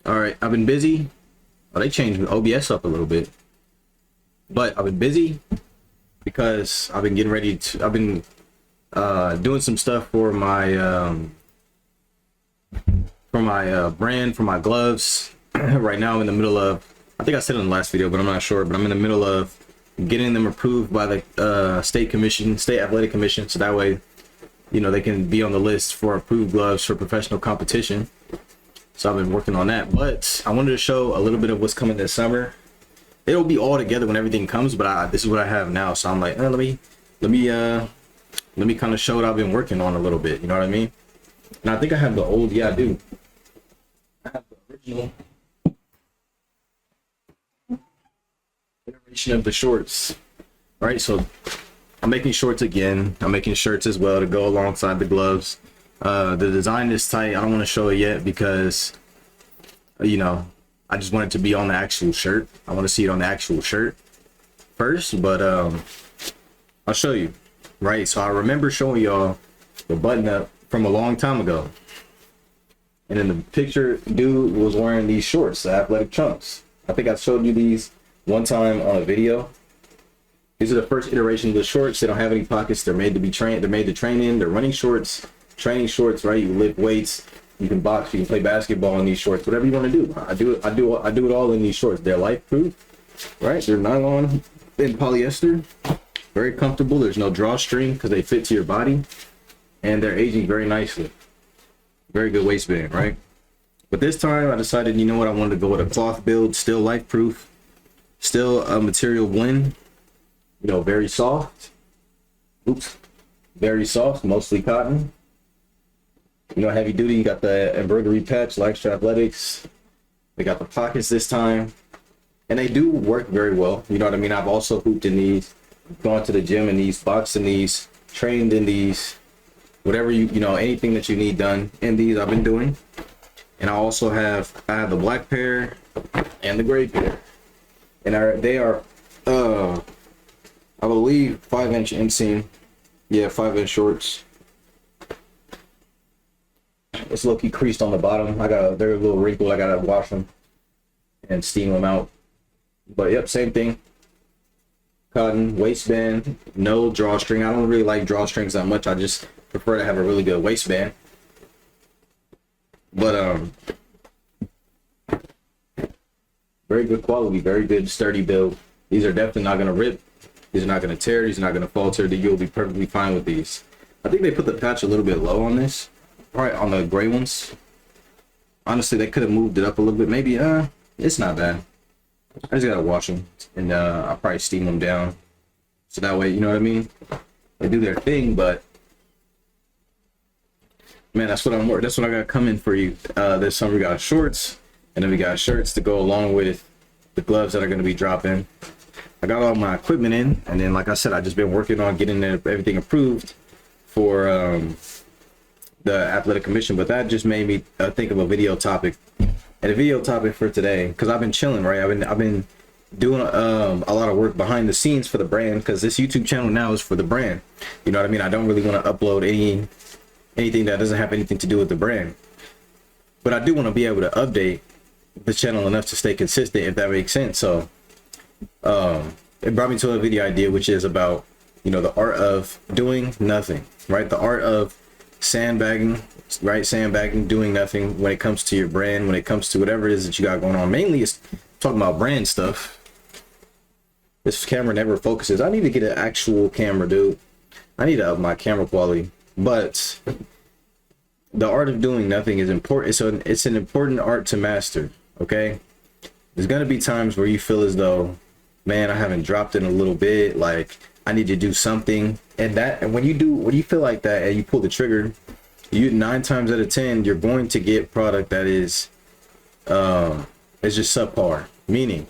All right, I've been busy. Oh, they changed OBS up a little bit, but I've been busy because I've been getting ready to. I've been doing some stuff for my brand, for my gloves. Right now, I'm in the middle of. I think I said it in the last video, but I'm not sure. But I'm in the middle of getting them approved by the state athletic commission, so that way, they can be on the list for approved gloves for professional competition. So I've been working on that, but I wanted to show a little bit of what's coming this summer. It'll be all together when everything comes, but this is what I have now. So I'm like, let me kind of show what I've been working on a little bit. You know what I mean? And I think I have the old. Yeah, I do. I have the original iteration of the shorts. Right. So I'm making shorts again. I'm making shirts as well to go alongside the gloves. The design is tight. I don't want to show it yet because, I just want it to be on the actual shirt. I want to see it on the actual shirt first, but I'll show you. Right, so I remember showing y'all the button up from a long time ago. And in the picture, dude was wearing these shorts, the athletic trunks. I think I showed you these one time on a video. These are the first iteration of the shorts. They don't have any pockets. They're made to be trained. They're made to train in. They're running shorts. Training shorts, right? You lift weights, you can box, you can play basketball in these shorts, whatever you want to do. I do it all in these shorts. They're life proof, right? They're nylon and polyester, very comfortable. There's no drawstring because they fit to your body, and they're aging very nicely. Very good waistband, right? But this time I decided, I wanted to go with a cloth build, still life proof, still a material blend, very soft. Very soft, mostly cotton. Heavy duty. You got the embroidery patch, Lifestrap Athletics. They got the pockets this time, and they do work very well. You know what I mean? I've also hooped in these, gone to the gym in these, boxed in these, trained in these, whatever anything that you need done in these, I've been doing. And I also have the black pair and the gray pair, and they are I believe 5-inch inseam. Yeah, 5-inch shorts. It's low-key creased on the bottom. They're a little wrinkled. I gotta wash them and steam them out. But yep, same thing. Cotton waistband, no drawstring. I don't really like drawstrings that much. I just prefer to have a really good waistband. But very good quality, very good sturdy build. These are definitely not gonna rip. These are not gonna tear. These are not gonna falter. You'll be perfectly fine with these. I think they put the patch a little bit low on this. Right, on the gray ones. Honestly, they could have moved it up a little bit. Maybe, it's not bad. I just gotta wash them, and I'll probably steam them down. So that way, you know what I mean? They do their thing, but man, that's what I got coming for you. This summer we got shorts, and then we got shirts to go along with the gloves that are gonna be dropping. I got all my equipment in, and then like I said, I just been working on getting everything approved for the athletic commission, but that just made me think of a video topic. And a video topic for today, because I've been chilling, right? I've been doing a lot of work behind the scenes for the brand, because this YouTube channel now is for the brand. You know what I mean? I don't really want to upload anything that doesn't have anything to do with the brand, but I do want to be able to update the channel enough to stay consistent, if that makes sense. So it brought me to a video idea, which is about the art of doing nothing, right? The art of sandbagging, right? Sandbagging, doing nothing when it comes to your brand, when it comes to whatever it is that you got going on. Mainly it's talking about brand stuff. This camera never focuses. I need to get an actual camera, dude. I need to up my camera quality. But the art of doing nothing is important. So it's an important art to master, okay? There's gonna be times where you feel as though, man, I haven't dropped in a little bit, like I need to do something. And when you feel like that and you pull the trigger, 9 times out of 10 you're going to get product that is just subpar. Meaning,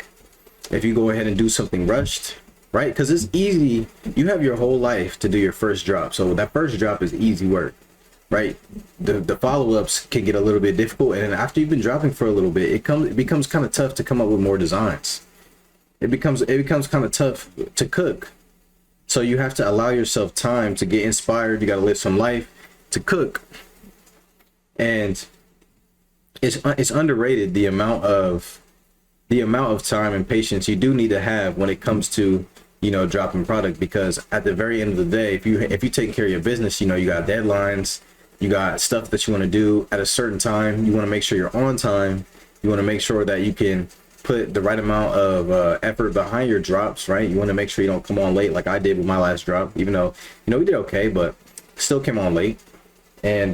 if you go ahead and do something rushed, right? Because it's easy. You have your whole life to do your first drop, so that first drop is easy work, right? The follow-ups can get a little bit difficult, and after you've been dropping for a little bit, it becomes kind of tough to come up with more designs. It becomes kind of tough to cook. So you have to allow yourself time to get inspired. You got to live some life to cook. And it's underrated the amount of time and patience you do need to have when it comes to, you know, dropping product. Because at the very end of the day, if you take care of your business, you know, you got deadlines, you got stuff that you want to do at a certain time, you want to make sure you're on time, you want to make sure that you can put the right amount of effort behind your drops, right? You want to make sure you don't come on late like I did with my last drop, even though, you know, we did okay, but still came on late. And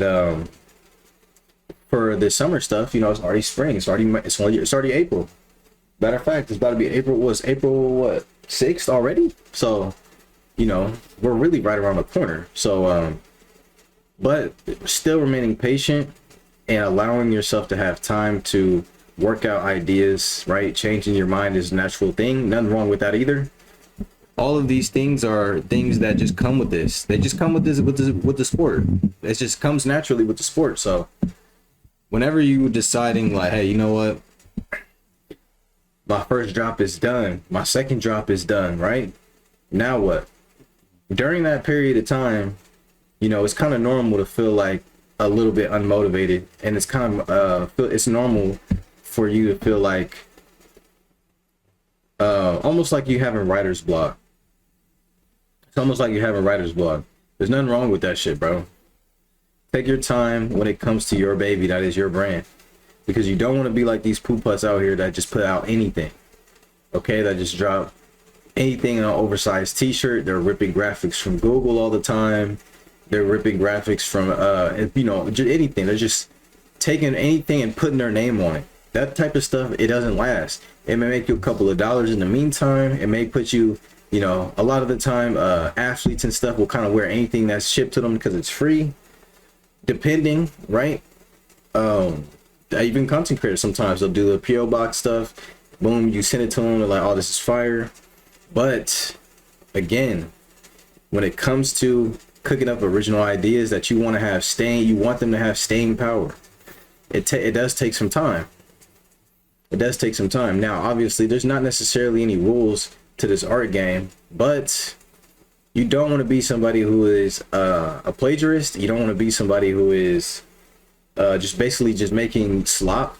for the summer stuff, you know, it's already spring, it's already April. Matter of fact, it's about to be April what, 6th already? So, you know, we're really right around the corner. So but still remaining patient and allowing yourself to have time to work out ideas, right? Changing your mind is a natural thing. Nothing wrong with that either. All of these things are things that just come with this. They just come with the sport. It just comes naturally with the sport. So whenever you deciding like, hey, you know what? My first drop is done. My second drop is done, right? Now what? During that period of time, you know, it's kind of normal to feel like a little bit unmotivated, and it's kind of it's normal for you to feel like almost like you having writer's block. It's almost like you have a writer's block. There's nothing wrong with that shit, bro. Take your time when it comes to your baby that is your brand, because you don't want to be like these poo putts out here that just put out anything, okay? That just drop anything in an oversized t-shirt. They're ripping graphics from Google all the time. They're ripping graphics from you know, just anything. They're just taking anything and putting their name on it. That type of stuff, it doesn't last. It may make you a couple of dollars in the meantime. It may put you, you know, a lot of the time athletes and stuff will kind of wear anything that's shipped to them because it's free, depending, right? Even content creators, sometimes they'll do the PO box stuff. Boom, you send it to them, they're like, oh, this is fire. But again, when it comes to cooking up original ideas that you want to have you want them to have staying power, it does take some time. It does take some time. Now, obviously, there's not necessarily any rules to this art game, but you don't want to be somebody who is a plagiarist. You don't want to be somebody who is just basically just making slop,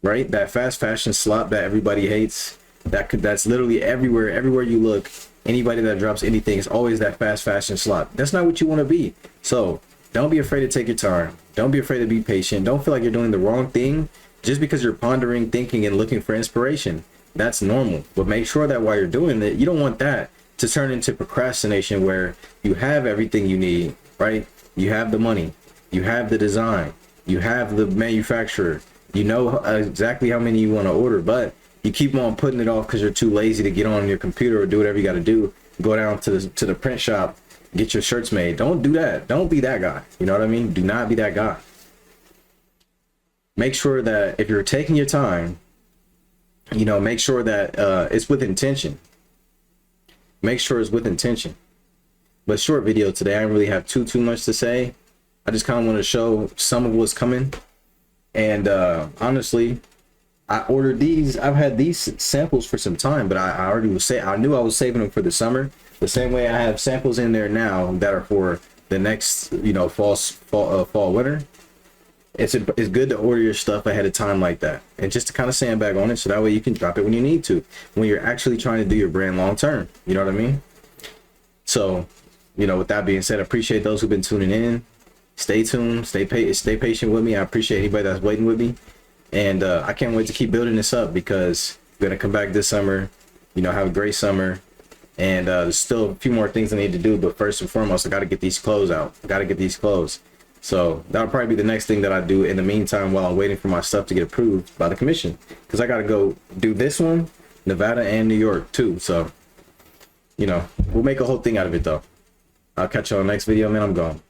right? That fast fashion slop that everybody hates. That's literally everywhere you look. Anybody that drops anything is always that fast fashion slop. That's not what you want to be. So don't be afraid to take your time. Don't be afraid to be patient. Don't feel like you're doing the wrong thing just because you're pondering, thinking, and looking for inspiration. That's normal. But make sure that while you're doing it, you don't want that to turn into procrastination, where you have everything you need, right? You have the money, you have the design, you have the manufacturer, you know exactly how many you want to order, but you keep on putting it off because you're too lazy to get on your computer or do whatever you got to do. Go down to the print shop, get your shirts made. Don't do that. Don't be that guy. You know what I mean? Do not be that guy. Make sure that if you're taking your time, you know, make sure that it's with intention. Make sure it's with intention. But short video today, I don't really have too much to say. I just kind of want to show some of what's coming. And honestly, I ordered these. I've had these samples for some time, but I already I knew I was saving them for the summer. The same way I have samples in there now that are for the next, you know, fall winter. It's good to order your stuff ahead of time like that, and just to kind of sandbag on it, so that way you can drop it when you need to, when you're actually trying to do your brand long term. You know what I mean? So, you know, with that being said, I appreciate those who've been tuning in. Stay tuned, stay patient with me. I appreciate anybody that's waiting with me. And I can't wait to keep building this up, because we're going to come back this summer, you know, have a great summer. And there's still a few more things I need to do. But first and foremost, I got to get these clothes out. I got to get these clothes. So that'll probably be the next thing that I do in the meantime while I'm waiting for my stuff to get approved by the commission. Because I got to go do this one, Nevada and New York too. So, you know, we'll make a whole thing out of it though. I'll catch you on the next video, man. I'm gone.